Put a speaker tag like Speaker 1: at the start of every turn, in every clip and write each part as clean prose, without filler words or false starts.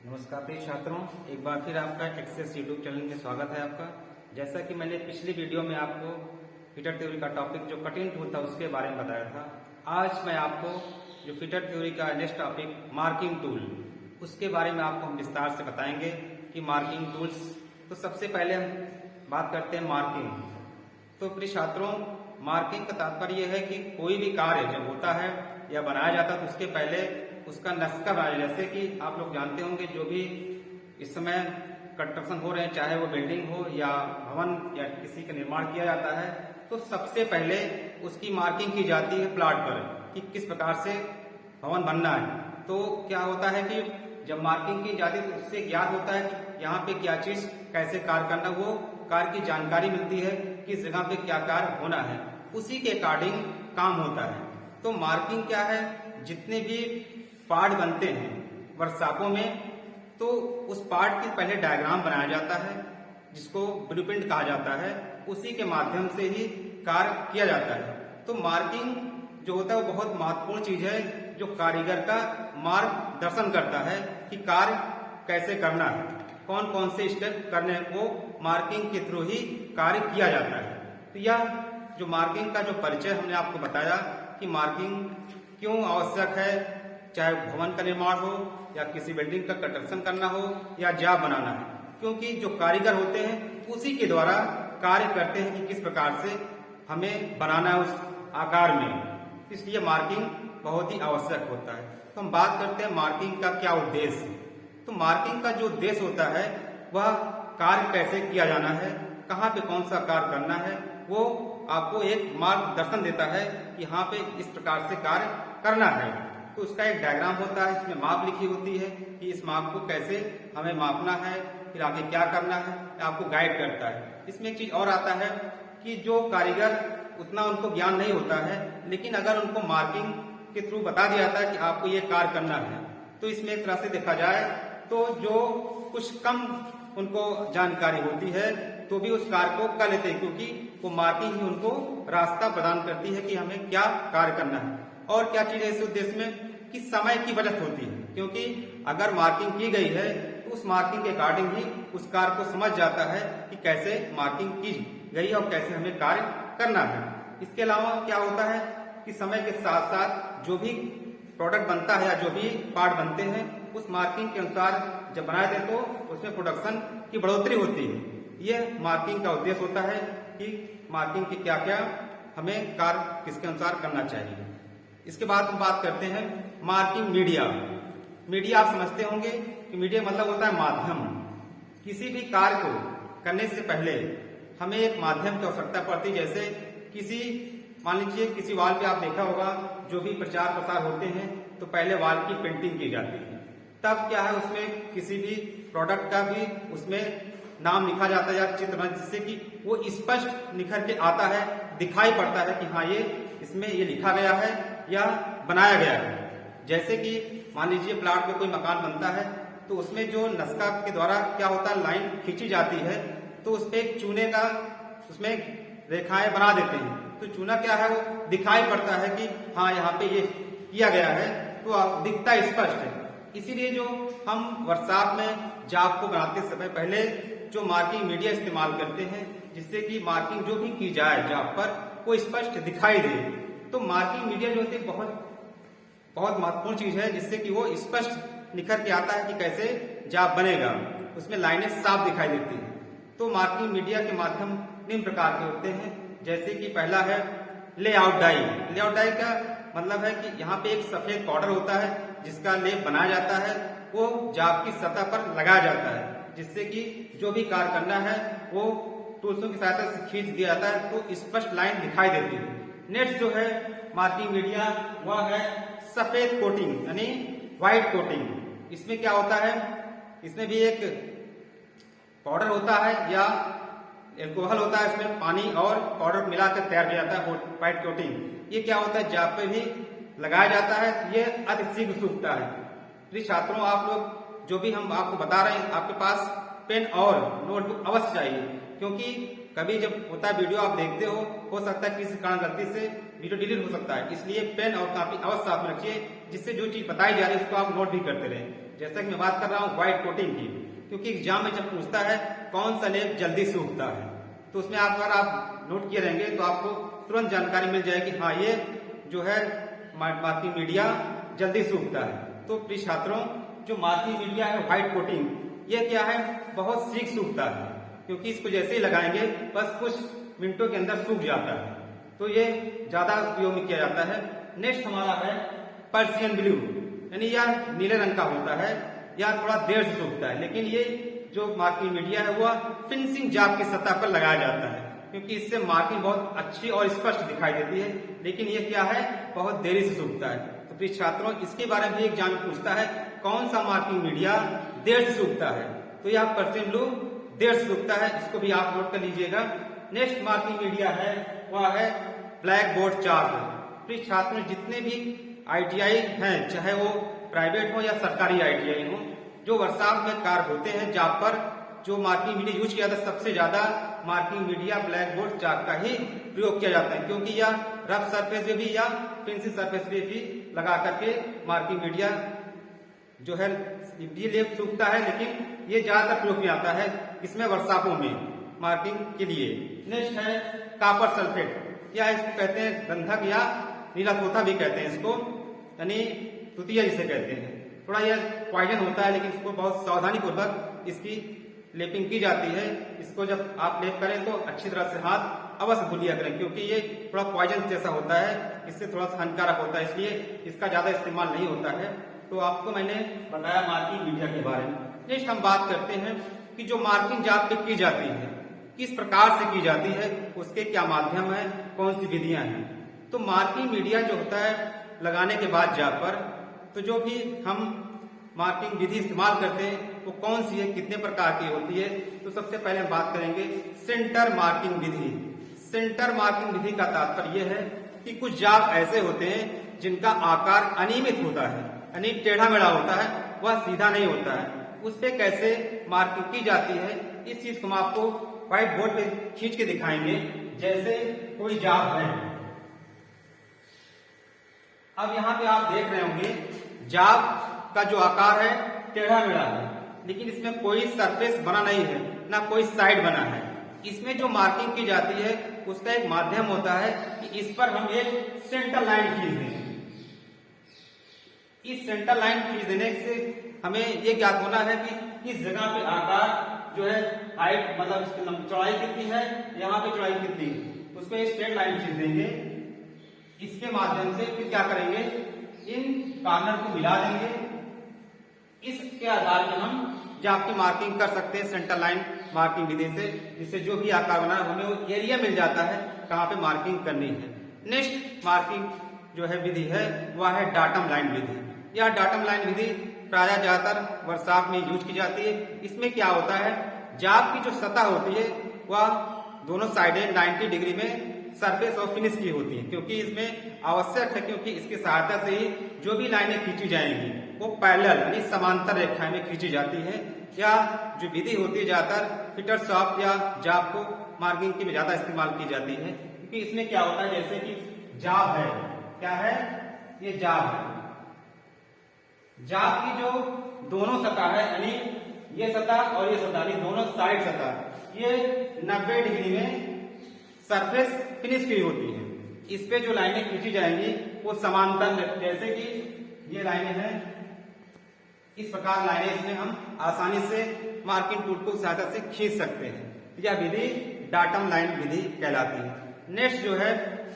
Speaker 1: नमस्कार प्रिय छात्रों, एक बार फिर आपका एक्सेस यूट्यूब चैनल में स्वागत है आपका। जैसा कि मैंने पिछली वीडियो में आपको फिटर थ्योरी का टॉपिक जो कठिन टूल था उसके बारे में बताया था, आज मैं आपको जो फिटर थ्योरी का नेक्स्ट टॉपिक मार्किंग टूल उसके बारे में आपको हम विस्तार से बताएंगे कि मार्किंग टूल्स। तो सबसे पहले हम बात करते हैं मार्किंग। तो प्रिय छात्रों, मार्किंग का तात्पर्य यह है कि कोई भी कार्य जब होता है या बनाया जाता है तो उसके पहले उसका नक्शा बनाया। जैसे कि आप लोग जानते होंगे, जो भी इस समय कंस्ट्रक्शन हो रहे हैं, चाहे वो बिल्डिंग हो या भवन या किसी का निर्माण किया जाता है, तो सबसे पहले उसकी मार्किंग की जाती है प्लाट पर कि किस प्रकार से भवन बनना है। तो क्या होता है कि जब मार्किंग की जाती है तो उससे ज्ञात होता है कि यहाँ पे क्या चीज कैसे कार्य करना, वो कार्य की जानकारी मिलती है, किस जगह पे क्या कार्य होना है, उसी के अकॉर्डिंग काम होता है। तो मार्किंग क्या है, जितने भी पार्ट बनते हैं वर्कशॉपों में, तो उस पार्ट की पहले डायग्राम बनाया जाता है जिसको ब्लूप्रिंट कहा जाता है, उसी के माध्यम से ही कार्य किया जाता है। तो मार्किंग जो होता है वो बहुत महत्वपूर्ण चीज है, जो कारीगर का मार्गदर्शन करता है कि कार्य कैसे करना है, कौन कौन से स्टेप करने को मार्किंग के थ्रू ही कार्य किया जाता है। तो यह जो मार्किंग का जो परिचय हमने आपको बताया कि मार्किंग क्यों आवश्यक है, चाहे भवन का निर्माण हो या किसी बिल्डिंग का कंस्ट्रक्शन करना हो या जाप बनाना है, क्योंकि जो कारीगर होते हैं उसी के द्वारा कार्य करते हैं कि किस प्रकार से हमें बनाना है उस आकार में। इसलिए मार्किंग बहुत ही आवश्यक होता है। तो हम बात करते हैं मार्किंग का क्या उद्देश्य। तो मार्किंग का जो उद्देश्य होता है वह कार्य कैसे किया जाना है, कहाँ पे कौन सा कार्य करना है, वो आपको एक मार्गदर्शन देता है कि यहाँ पे इस प्रकार से कार्य करना है। तो उसका एक डायग्राम होता है, इसमें माप लिखी होती है कि इस माप को कैसे हमें मापना है, फिर आगे क्या करना है, आपको गाइड करता है। इसमें एक चीज और आता है कि जो कारीगर उतना उनको ज्ञान नहीं होता है, लेकिन अगर उनको मार्किंग के थ्रू बता दिया जाता है कि आपको ये कार्य करना है, तो इसमें एक तरह से देखा जाए तो जो कुछ कम उनको जानकारी होती है तो भी उस कार्य को कर लेते हैं, क्योंकि वो मार्किंग ही उनको रास्ता प्रदान करती है कि हमें क्या कार्य करना है। और क्या चीज है इस उद्देश्य में कि समय की बचत होती है, क्योंकि अगर मार्किंग की गई है तो उस मार्किंग के अकॉर्डिंग ही उस कार्य को समझ जाता है कि कैसे मार्किंग की गई है और कैसे हमें कार्य करना है। इसके अलावा क्या होता है कि समय के साथ साथ जो भी प्रोडक्ट बनता है या जो भी पार्ट बनते हैं उस मार्किंग के अनुसार जब बनाए थे तो उसमें प्रोडक्शन की बढ़ोतरी होती है। यह मार्किंग का उद्देश्य होता है कि मार्किंग के क्या क्या हमें कार्य किसके अनुसार करना चाहिए। इसके बाद हम बात करते हैं मार्किंग मीडिया। मीडिया आप समझते होंगे कि मीडिया मतलब होता है माध्यम। किसी भी कार्य को करने से पहले हमें एक माध्यम की आवश्यकता पड़ती है। जैसे किसी मान लीजिए किसी वाल पे आप देखा होगा, जो भी प्रचार प्रसार होते हैं तो पहले वाल की पेंटिंग की जाती है, तब क्या है उसमें किसी भी प्रोडक्ट का भी उसमें नाम लिखा जाता है या चित्र, जिससे कि वो स्पष्ट निखर के आता है, दिखाई पड़ता है कि हाँ ये इसमें ये लिखा गया है या बनाया गया है। जैसे कि मान लीजिए प्लाट में कोई मकान बनता है तो उसमें जो नक्शा के द्वारा क्या होता है, लाइन खींची जाती है, तो उस पे एक चूने का उसमें रेखाएं बना देते हैं, तो चूना क्या है वो दिखाई पड़ता है कि हाँ यहाँ पे ये किया गया है, तो दिखता स्पष्ट है। इसीलिए जो हम वर्कशॉप में जाप को बनाते समय पहले जो मार्किंग मीडिया इस्तेमाल करते हैं, जिससे कि मार्किंग जो भी की जाए जाप पर वो स्पष्ट दिखाई दे। तो मार्किंग मीडिया जो होती है बहुत बहुत महत्वपूर्ण चीज है, जिससे कि वो स्पष्ट निखर के आता है कि कैसे जाप बनेगा, उसमें लाइनें साफ दिखाई देती हैं। तो मार्किंग मीडिया के माध्यम निम्न प्रकार के होते हैं। जैसे कि पहला है लेआउट डाई। लेआउट डाई का मतलब है कि यहाँ पे एक सफेद पाउडर होता है जिसका लेप बनाया जाता है, वो जाप की सतह पर लगाया जाता है, जिससे कि जो भी कार्य करना है वो टूल्सों की सहायता से खींच दिया जाता है तो स्पष्ट लाइन दिखाई देती है। नेक्स्ट जो है मार्किंग मीडिया वह है सफेद कोटिंग यानी व्हाइट कोटिंग। इसमें क्या होता है, इसमें भी एक पाउडर होता है या एल्कोहल होता है, इसमें पानी और पाउडर मिलाकर तैयार किया जाता है व्हाइट कोटिंग। ये क्या होता है, जाप पे भी लगाया जाता है, ये अति शीघ्र सूखता है। प्रिय छात्रों, आप लोग जो भी हम आपको बता रहे हैं, आपके पास पेन और नोटबुक अवश्य चाहिए, क्योंकि कभी जब होता है वीडियो आप देखते हो सकता है किसी कारण गलती से वीडियो डिलीट हो सकता है, इसलिए पेन और कॉपी अवश्य साथ में रखिए। जिससे जो चीज बताई जा रही है उसको आप नोट भी करते रहे। जैसा कि मैं बात कर रहा हूँ व्हाइट कोटिंग की, क्योंकि एग्जाम में जब पूछता है कौन सा लेप जल्दी सूखता है, तो उसमें आप अगर आप नोट किए रहेंगे तो आपको तुरंत जानकारी मिल जाएगी, हाँ ये जो है मार्किंग मीडिया जल्दी सूखता है। तो प्रिय छात्रों, जो मार्किंग मीडिया है व्हाइट कोटिंग, ये क्या है, बहुत शीघ्र सूखता है, क्योंकि इसको जैसे ही लगाएंगे बस कुछ मिनटों के अंदर सूख जाता है, तो ये ज्यादा उपयोग में किया जाता है। नेक्स्ट हमारा है पर्सियन ब्लू, यानी यह नीले रंग का होता है, या थोड़ा देर से सूखता है, लेकिन ये जो मार्किंग मीडिया है वह फिनिशिंग जॉब की सतह पर लगाया जाता है, क्योंकि इससे मार्किंग बहुत अच्छी और स्पष्ट दिखाई देती है, लेकिन ये क्या है, बहुत देरी से सूखता है। तो प्रिय छात्रों, इसके बारे में भी एग्जाम पूछता है कौन सा मार्किंग मीडिया देर से सूखता है, तो यह पर्सियन ब्लू देर से सूखता है, इसको भी आप नोट कर लीजिएगा। नेक्स्ट मार्किंग मीडिया है वह है ब्लैक बोर्ड चार्ट। प्रिय छात्रों, जितने भी ITI हैं, चाहे वो प्राइवेट हो या सरकारी ITI हो, जो वर्कशॉप में कार्य होते हैं जहाँ पर जो मार्किंग मीडिया यूज किया जाता है, सबसे ज्यादा marking media black board chart का ही प्रयोग किया जाता है, क्योंकि यह रफ सरफेस पे भी या पेंसिल सरफेस पे भी लगा करके मार्किंग मीडिया जो है ये लेप सूखता है, लेकिन ये ज्यादातर प्रयोग में आता है इसमें वर्कशॉपों में मार्किंग के लिए। नेक्स्ट है कॉपर सल्फेट, या इसको कहते हैं गंधक या नीला तोता भी कहते हैं इसको, यानी तुतिया जिसे कहते हैं। थोड़ा यह पॉइजन होता है, लेकिन इसको बहुत सावधानी पूर्वक इसकी लेपिंग की जाती है। इसको जब आप लेप करें तो अच्छी तरह से हाथ अवश्य धुलिया करें, क्योंकि ये थोड़ा पॉइजन जैसा होता है, इससे थोड़ा सा हानिकारक होता है, इसलिए इसका ज्यादा इस्तेमाल नहीं होता है। तो आपको मैंने बताया मार्किंग मीडिया के बारे में। नेक्स्ट हम बात करते हैं कि जो मार्किंग जॉब पे की जाती है किस प्रकार से की जाती है, उसके क्या माध्यम है, कौन सी विधियां हैं। तो मार्किंग मीडिया जो होता है लगाने के बाद जॉब पर, तो जो भी हम मार्किंग विधि इस्तेमाल करते हैं वो कौन सी है, कितने प्रकार की होती है। तो सबसे पहले हम बात करेंगे सेंटर मार्किंग विधि। सेंटर मार्किंग विधि का तात्पर्य यह है कि कुछ जॉब ऐसे होते हैं जिनका आकार अनियमित होता है, यानी टेढ़ा मेढ़ा होता है, वह सीधा नहीं होता है। उस पे कैसे मार्किंग की जाती है, इस चीज को हम आपको व्हाइट बोर्ड पे खींच के दिखाएंगे। जैसे कोई जॉब है, अब यहाँ पे आप देख रहे होंगे जॉब का जो आकार है टेढ़ा मेढ़ा है, लेकिन इसमें कोई सरफेस बना नहीं है, ना कोई साइड बना है। इसमें जो मार्किंग की जाती है उसका एक माध्यम होता है कि इस पर हम एक सेंटर लाइन खींच दें। इस सेंटर लाइन खींच देने से हमें ये ज्ञात होना है कि इस जगह पे आकार जो है हाइट, मतलब इसकी चौड़ाई कितनी है, यहाँ पे चौड़ाई कितनी है, उस पर एक स्ट्रेट लाइन खींच देंगे। इसके माध्यम से फिर क्या करेंगे, इन कॉर्नर को मिला देंगे। इसके आधार पर हम जॉब की मार्किंग कर सकते हैं सेंटर लाइन मार्किंग विधि से, जिससे जो भी आकार बना हमें वो एरिया मिल जाता है कहाँ पे मार्किंग करनी है। नेक्स्ट मार्किंग जो है विधि है वह है डाटम लाइन विधि। यह डाटम लाइन विधि प्रायः ज्यादातर वर्कशॉप में यूज की जाती है। इसमें क्या होता है, जॉब की जो सतह होती है वह दोनों साइडें 90 डिग्री में सरफेस और फिनिश की होती है, क्योंकि इसमें आवश्यक है, क्योंकि इसकी सहायता से ही जो भी लाइनें खींची जाएंगी वो पैरेलल यानी समांतर रेखाएं में खींची जाती है। या जो विधि होती है ज्यादातर फिटर शॉप या जॉब को मार्किंग की ज्यादा इस्तेमाल की जाती है, क्योंकि इसमें क्या होता है, जैसे कि जॉब है, क्या है, ये जॉब है। जॉब की जो दोनों सतह है, यानी ये सतह और ये सतह, यानी दोनों साइड सतह, ये 90 डिग्री में सरफेस फिनिश की होती है। इस पे जो लाइनें खींची जाएंगी वो समांतर, जैसे कि ये लाइनें हैं, इस प्रकार लाइनें इसमें हम आसानी से मार्किंग टूल को सहायता से खींच सकते हैं। यह विधि डाटम लाइन विधि कहलाती है। नेक्स्ट जो है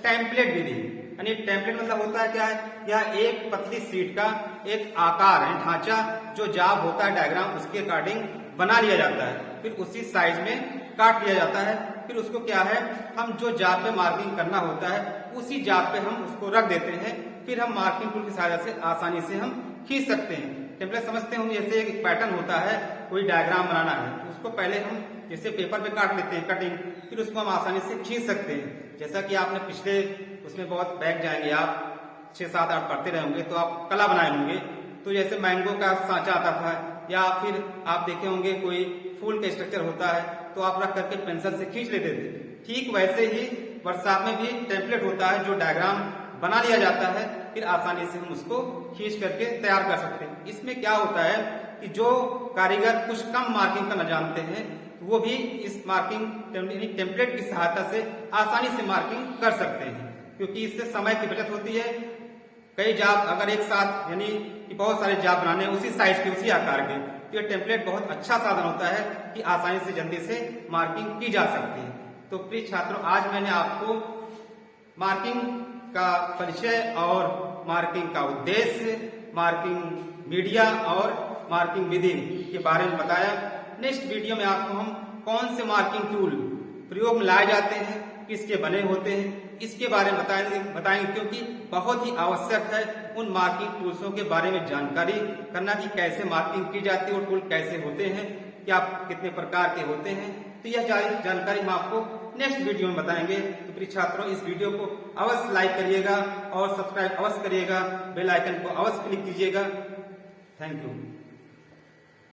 Speaker 1: टेम्पलेट विधि, यानी टेम्पलेट मतलब होता है क्या है, यह एक पतली शीट का एक आकार है, ढांचा जो जॉब होता है डायग्राम उसके अकॉर्डिंग बना लिया जाता है, फिर उसी साइज में काट लिया जाता है। फिर उसको क्या है, हम जो जॉब पे मार्किंग करना होता है उसी जॉब पे हम उसको रख देते हैं, फिर हम मार्किंग टूल की सहायता से आसानी से हम खींच सकते हैं। टेम्पलेट समझते होंगे, जैसे एक पैटर्न होता है, कोई डायग्राम बनाना है तो उसको पहले हम जैसे पेपर पे काट लेते हैं कटिंग, फिर उसको हम आसानी से खींच सकते हैं। जैसा कि आपने पिछले उसमें बहुत बैक जाएंगे, आप 6, 7, 8 पढ़ते रहे होंगे तो आप कला बनाए होंगे। तो जैसे मैंगो का सांचा आता था, या फिर आप देखे होंगे कोई फूल का स्ट्रक्चर होता है तो आप रख करके पेंसिल से खींच लेते थे। ठीक वैसे ही वर्कशॉप में भी टेम्पलेट होता है जो डायग्राम बना लिया जाता है, फिर आसानी से हम उसको खींच करके तैयार कर सकते हैं। इसमें क्या होता है कि जो कारीगर कुछ कम मार्किंग करना जानते हैं वो भी इस मार्किंग टेम्पलेट की सहायता से आसानी से मार्किंग कर सकते हैं, क्योंकि इससे समय की बचत होती है। कई जाब अगर एक साथ यानी कि बहुत सारे जाब बनाने उसी साइज के उसी आकार के, तो ये टेम्पलेट बहुत अच्छा साधन होता है कि आसानी से जल्दी से मार्किंग की जा सकती है। तो प्रिय छात्रों, आज मैंने आपको मार्किंग का परिचय और मार्किंग का उद्देश्य, मार्किंग मीडिया और मार्किंग विधि के बारे में बताया। नेक्स्ट वीडियो में आपको हम कौन से मार्किंग टूल प्रयोग में लाए जाते हैं, किसके बने होते हैं, इसके बारे में बताएंगे, क्योंकि बहुत ही आवश्यक है उन मार्किंग टूल्सों के बारे में जानकारी करना कि कैसे मार्किंग की जाती है और टूल कैसे होते हैं, क्या कितने प्रकार के होते हैं। तो यह जानकारी हम आपको नेक्स्ट वीडियो में बताएंगे। तो प्रिय छात्रों, इस वीडियो को अवश्य लाइक करिएगा और सब्सक्राइब अवश्य करिएगा, बेल आइकन को अवश्य क्लिक कीजिएगा। Thank you.